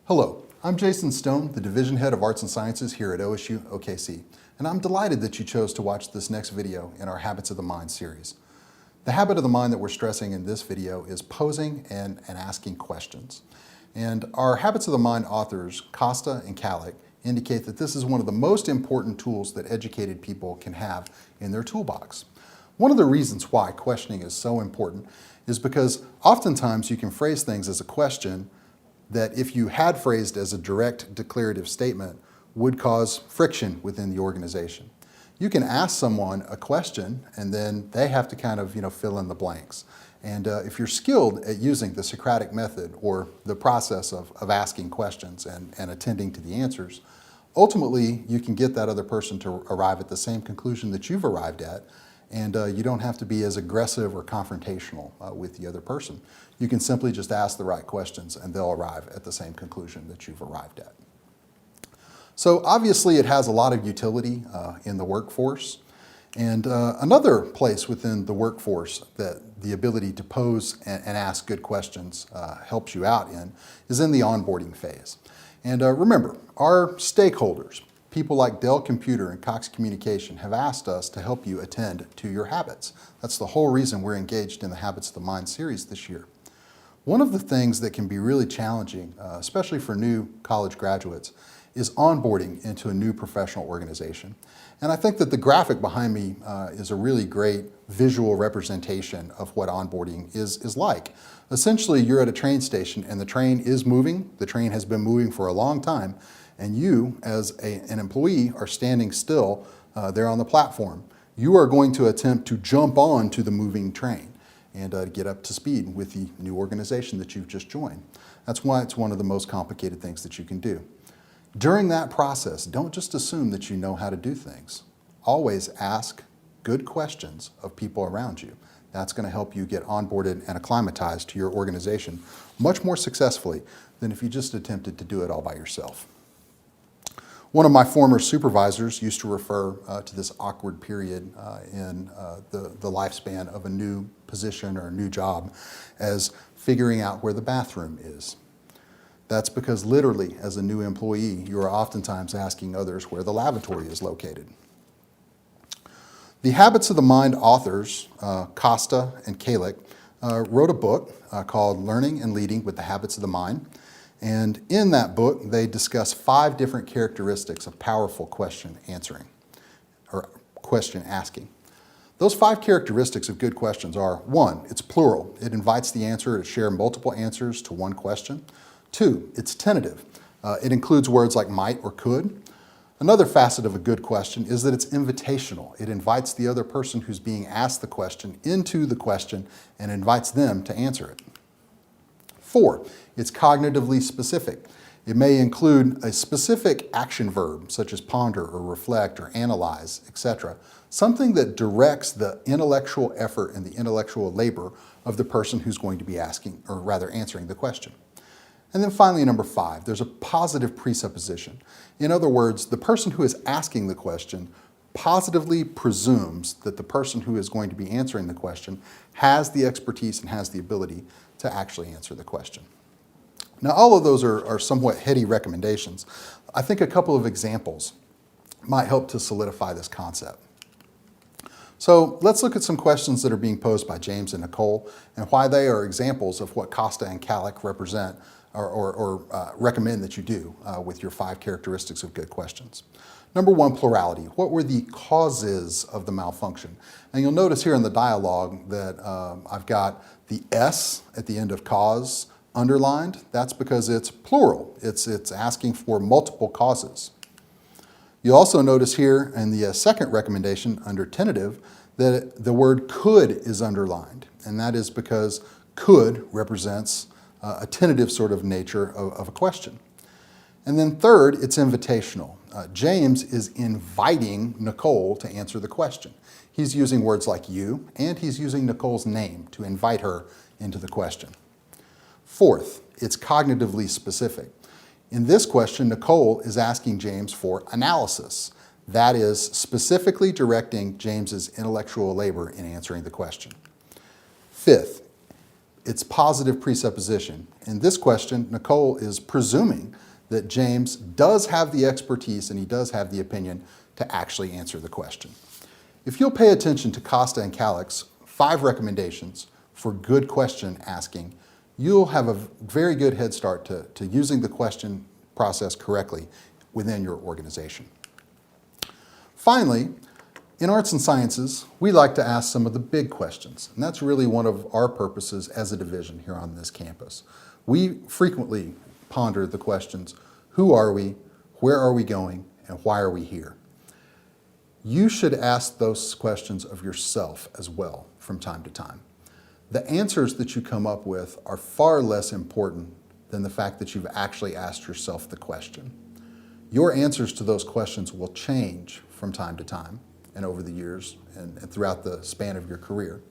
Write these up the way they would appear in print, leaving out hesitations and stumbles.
Hello, I'm Jason Stone, the Division Head of Arts and Sciences here at OSU-OKC, and I'm delighted that you chose to watch this next video in our Habits of the Mind series. The habit of the mind that we're stressing in this video is posing and asking questions. And our Habits of the Mind authors, Costa and Kallick, indicate that this is one of the most important tools that educated people can have in their toolbox. One of the reasons why questioning is so important is because oftentimes you can phrase things as a question that if you had phrased as a direct declarative statement would cause friction within the organization. You can ask someone a question and then they have to kind of fill in the blanks. And if you're skilled at using the Socratic method or the process of asking questions and attending to the answers, ultimately you can get that other person to arrive at the same conclusion that you've arrived at, and you don't have to be as aggressive or confrontational with the other person. You can simply just ask the right questions and they'll arrive at the same conclusion that you've arrived at. So obviously it has a lot of utility in the workforce. And another place within the workforce that the ability to pose and ask good questions helps you out in is in the onboarding phase. And remember, our stakeholders, people like Dell Computer and Cox Communication, have asked us to help you attend to your habits. That's the whole reason we're engaged in the Habits of the Mind series this year. One of the things that can be really challenging, especially for new college graduates, is onboarding into a new professional organization. And I think that the graphic behind me is a really great visual representation of what onboarding is like. Essentially, you're at a train station and the train is moving. The train has been moving for a long time, and you, as an employee, are standing still there on the platform. You are going to attempt to jump on to the moving train and get up to speed with the new organization that you've just joined. That's why it's one of the most complicated things that you can do. During that process, don't just assume that you know how to do things. Always ask good questions of people around you. That's going to help you get onboarded and acclimatized to your organization much more successfully than if you just attempted to do it all by yourself. One of my former supervisors used to refer to this awkward period in the lifespan of a new position or a new job as figuring out where the bathroom is. That's because literally, as a new employee, you are oftentimes asking others where the lavatory is located. The Habits of the Mind authors, Costa and Kallick, wrote a book called Learning and Leading with the Habits of the Mind. And in that book, they discuss 5 different characteristics of powerful question answering, or question asking. Those 5 characteristics of good questions are: 1, it's plural. It invites the answer to share multiple answers to one question. 2, it's tentative. It includes words like might or could. Another facet of a good question is that it's invitational. It invites the other person who's being asked the question into the question and invites them to answer it. 4, it's cognitively specific. It may include a specific action verb, such as ponder or reflect or analyze, etc. Something that directs the intellectual effort and the intellectual labor of the person who's going to be asking, or rather answering the question. And then finally, number 5, there's a positive presupposition. In other words, the person who is asking the question positively presumes that the person who is going to be answering the question has the expertise and has the ability to actually answer the question. Now, all of those are somewhat heady recommendations. I think a couple of examples might help to solidify this concept. So let's look at some questions that are being posed by James and Nicole and why they are examples of what Costa and Kallick represent or recommend that you do with your 5 characteristics of good questions. Number 1, plurality. What were the causes of the malfunction? And you'll notice here in the dialogue that I've got the S at the end of cause underlined. That's because it's plural. It's asking for multiple causes. You'll also notice here in the second recommendation under tentative that the word could is underlined. And that is because could represents a tentative sort of nature of a question. And then third, it's invitational. James is inviting Nicole to answer the question. He's using words like you, and he's using Nicole's name to invite her into the question. Fourth, it's cognitively specific. In this question, Nicole is asking James for analysis. That is specifically directing James's intellectual labor in answering the question. Fifth, It's positive presupposition. In this question, Nicole is presuming that James does have the expertise and he does have the opinion to actually answer the question. If you'll pay attention to Costa and Kallick's 5 recommendations for good question asking, you'll have a very good head start to using the question process correctly within your organization. Finally, in arts and sciences, we like to ask some of the big questions, and that's really one of our purposes as a division here on this campus. We frequently ponder the questions, who are we, where are we going, and why are we here? You should ask those questions of yourself as well from time to time. The answers that you come up with are far less important than the fact that you've actually asked yourself the question. Your answers to those questions will change from time to time and over the years and throughout the span of your career.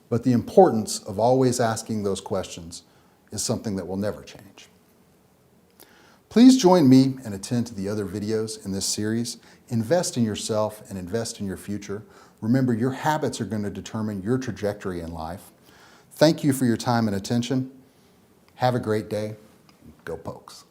But the importance of always asking those questions is something that will never change. Please join me and attend to the other videos in this series. Invest in yourself and invest in your future. Remember, your habits are going to determine your trajectory in life. Thank you for your time and attention. Have a great day. Go Pokes.